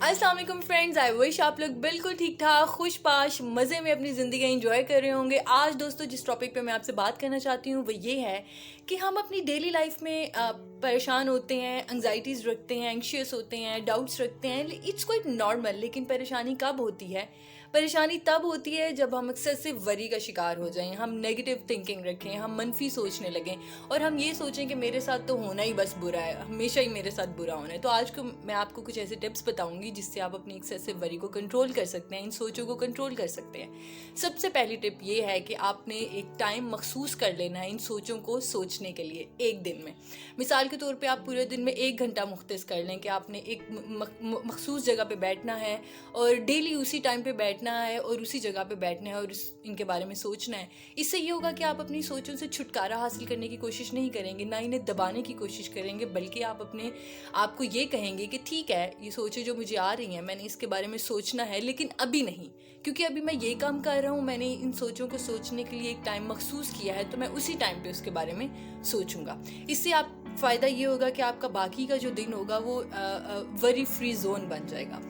अस्सलाम वालेकुम friends, I wish आप लोग बिल्कुल ठीक ठाक खुश पाश मज़े में अपनी ज़िंदगी एंजॉय कर रहे होंगे। आज दोस्तों जिस टॉपिक पे मैं आपसे बात करना चाहती हूँ वो ये है कि हम अपनी डेली लाइफ में परेशान होते हैं, एंग्जाइटीज़ रखते हैं, एंग्शियस होते हैं, डाउट्स रखते हैं। It's quite normal. लेकिन परेशानी कब होती है? परेशानी तब होती है जब हम एक्सेसिव वरी का शिकार हो जाएं, हम नेगेटिव थिंकिंग रखें, हम मनफी सोचने लगें और हम ये सोचें कि मेरे साथ तो होना ही बस बुरा है, हमेशा ही मेरे साथ बुरा होना है। तो आज को मैं आपको कुछ ऐसे टिप्स बताऊंगी जिससे आप अपनी एक्सेसिव वरी को कंट्रोल कर सकते हैं, इन सोचों को कंट्रोल कर सकते हैं। सबसे पहली टिप ये है कि आपने एक टाइम मखसूस कर लेना है इन सोचों को सोचने के लिए एक दिन में। मिसाल के तौर पे आप पूरे दिन में 1 घंटा मुख्तस कर लें कि आपने एक मखसूस जगह पे बैठना है और डेली उसी टाइम पे बैठना है और उसी जगह पे बैठना है और इनके बारे में सोचना है। इससे ये होगा कि आप अपनी सोचों से छुटकारा हासिल करने की कोशिश नहीं करेंगे, ना इन्हें दबाने की कोशिश करेंगे, बल्कि आप अपने आप को ये कहेंगे कि ठीक है, ये सोचें जो मुझे आ रही हैं, मैंने इसके बारे में सोचना है, लेकिन अभी नहीं, क्योंकि अभी मैं ये काम कर रहा हूँ, मैंने इन सोचों को सोचने के लिए एक टाइम मखसूस किया है, तो मैं उसी टाइम पे उसके बारे में सोचूंगा। इससे आप फ़ायदा ये होगा कि आपका बाकी का जो दिन होगा वो वरी फ्री जोन बन जाएगा।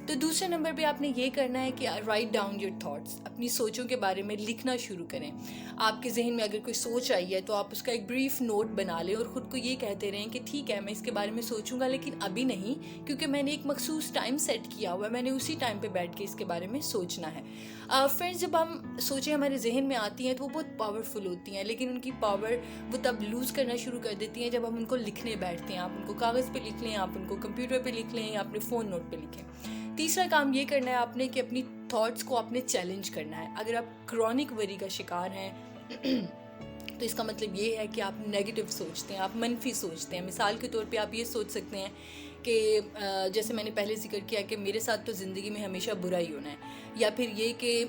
तो दूसरे नंबर पे आपने ये करना है कि राइट डाउन योर थॉट्स, अपनी सोचों के बारे में लिखना शुरू करें। आपके जहन में अगर कोई सोच आई है तो आप उसका एक ब्रीफ नोट बना लें और ख़ुद को ये कहते रहें कि ठीक है, मैं इसके बारे में सोचूंगा, लेकिन अभी नहीं, क्योंकि मैंने एक मखसूस टाइम सेट किया हुआ है, मैंने उसी टाइम पे बैठ के इसके बारे में सोचना है। फ्रेंड्स, जब हम सोचें हमारे जहन में आती हैं तो वो बहुत पावरफुल होती हैं, लेकिन उनकी पावर वो तब लूज़ करना शुरू कर देती हैं जब हम उनको लिखने बैठते हैं। आप उनको कागज़ पे लिख लें, आप उनको कंप्यूटर पे लिख लें या अपने फ़ोन नोट पे लिखें। तीसरा काम ये करना है आपने कि अपनी थॉट्स को आपने चैलेंज करना है। अगर आप क्रॉनिक वरी का शिकार हैं तो इसका मतलब ये है कि आप नेगेटिव सोचते हैं, आप मनफी सोचते हैं। मिसाल के तौर पे आप ये सोच सकते हैं कि जैसे मैंने पहले जिक्र किया कि मेरे साथ तो ज़िंदगी में हमेशा बुरा ही होना है, या फिर ये कि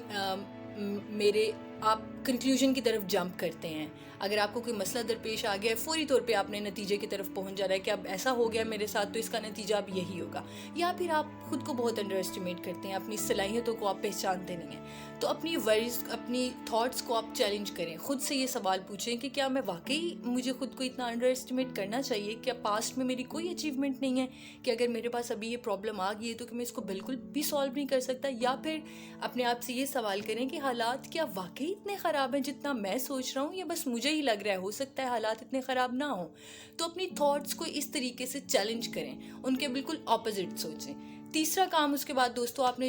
मेरे आप कंक्लूजन की तरफ जंप करते हैं। अगर आपको कोई मसला दरपेश आ गया है, फौरी तौर पे आपने नतीजे की तरफ पहुंच जा रहा है कि अब ऐसा हो गया मेरे साथ तो इसका नतीजा अब यही होगा। या फिर आप खुद को बहुत अंडर एस्टिमेट करते हैं, अपनी सलाहियतों को आप पहचानते नहीं हैं। तो अपनी वरीज, अपनी थॉट्स को आप चैलेंज करें। खुद से ये सवाल पूछें कि क्या मैं वाकई, मुझे खुद को इतना अंडर एस्टिमेट करना चाहिए? क्या पास्ट में मेरी कोई अचीवमेंट नहीं है कि अगर मेरे पास अभी ये प्रॉब्लम आ गई है तो कि मैं इसको बिल्कुल भी सॉल्व नहीं कर सकता? या फिर अपने आप से ये सवाल करें कि हालात क्या वाकई इतने ख़राब हैं जितना मैं सोच रहा हूँ, या बस मुझे ही लग रहा है? हो सकता है हालात इतने ख़राब ना हो। तो अपनी थॉट्स को इस तरीके से चैलेंज करें, उनके बिल्कुल ऑपोजिट सोचें। तीसरा काम उसके बाद दोस्तों आपने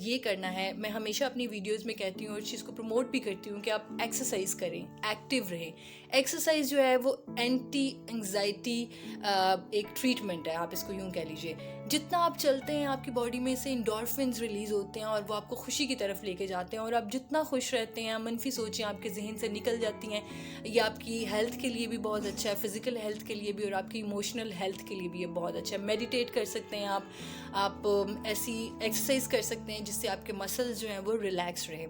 ये करना है, मैं हमेशा अपनी वीडियोस में कहती हूँ और चीज़ को प्रमोट भी करती हूँ कि आप एक्सरसाइज करें, एक्टिव रहें। एक्सरसाइज जो है वो एंटी एंग्जाइटी एक ट्रीटमेंट है, आप इसको यूँ कह लीजिए। जितना आप चलते हैं आपकी बॉडी में से इंडोर्फिन्स रिलीज़ होते हैं और वो आपको खुशी की तरफ लेके जाते हैं, और आप जितना खुश रहते हैं, मनफी सोचें आपके जहन से निकल जाती हैं। ये आपकी हेल्थ के लिए भी बहुत अच्छा है, फिज़िकल हेल्थ के लिए भी और आपकी इमोशनल हेल्थ के लिए भी ये बहुत अच्छा है। मेडिटेट कर सकते हैं आप ऐसी एक्सरसाइज कर सकते हैं जिससे आपके मसल्स जो हैं वो रिलैक्स रहे।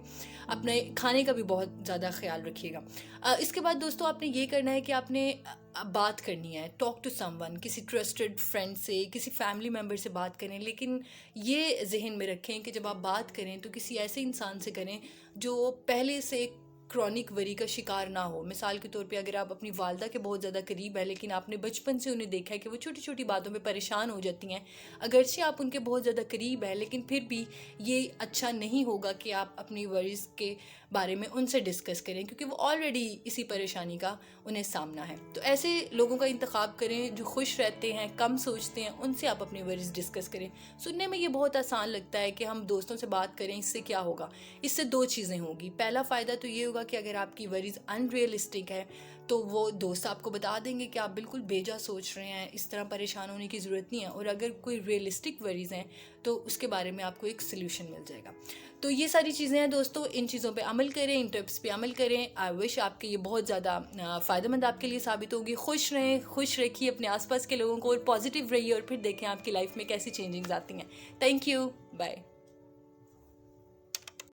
अपने खाने का भी बहुत ज़्यादा ख्याल रखिएगा। इसके बाद दोस्तों आपने ये करना है कि आपने बात करनी है, टॉक टू समवन, किसी ट्रस्टेड फ्रेंड से, किसी फैमिली मेम्बर से बात करें, लेकिन ये जहन में रखें कि जब आप बात करें तो किसी ऐसे इंसान से करें जो पहले से क्रॉनिक वरी का शिकार ना हो। मिसाल के तौर पे अगर आप अपनी वालदा के बहुत ज़्यादा करीब है, लेकिन आपने बचपन से उन्हें देखा है कि वो छोटी छोटी बातों में परेशान हो जाती हैं, अगरचे आप उनके बहुत ज़्यादा करीब है, लेकिन फिर भी ये अच्छा नहीं होगा कि आप अपनी वरीज़ के बारे में उनसे डिस्कस करें, क्योंकि वो ऑलरेडी इसी परेशानी का उन्हें सामना है। तो ऐसे लोगों का इंतखाब करें जो खुश रहते हैं, कम सोचते हैं, उनसे आप अपनी वरीज़ डिस्कस करें। सुनने में ये बहुत आसान लगता है कि हम दोस्तों से बात करें, इससे क्या होगा? इससे 2 चीज़ें होगी। पहला फ़ायदा तो ये होगा कि अगर आपकी वरीज़ अनरियलिस्टिक है तो वो दोस्त आपको बता देंगे कि आप बिल्कुल बेजा सोच रहे हैं, इस तरह परेशान होने की ज़रूरत नहीं है। और अगर कोई रियलिस्टिक वरीज़ हैं तो उसके बारे में आपको एक सल्यूशन मिल जाएगा। तो ये सारी चीज़ें हैं दोस्तों, इन चीज़ों पे अमल करें, इन टिप्स पे अमल करें। आई विश आपके ये बहुत ज़्यादा फ़ायदेमंद आपके लिए साबित होगी। खुश रहें, खुश रखिए अपने आसपास के लोगों को और पॉजिटिव रहिए, और फिर देखें आपकी लाइफ में कैसी चेंजिंग्स आती हैं। Thank you, bye.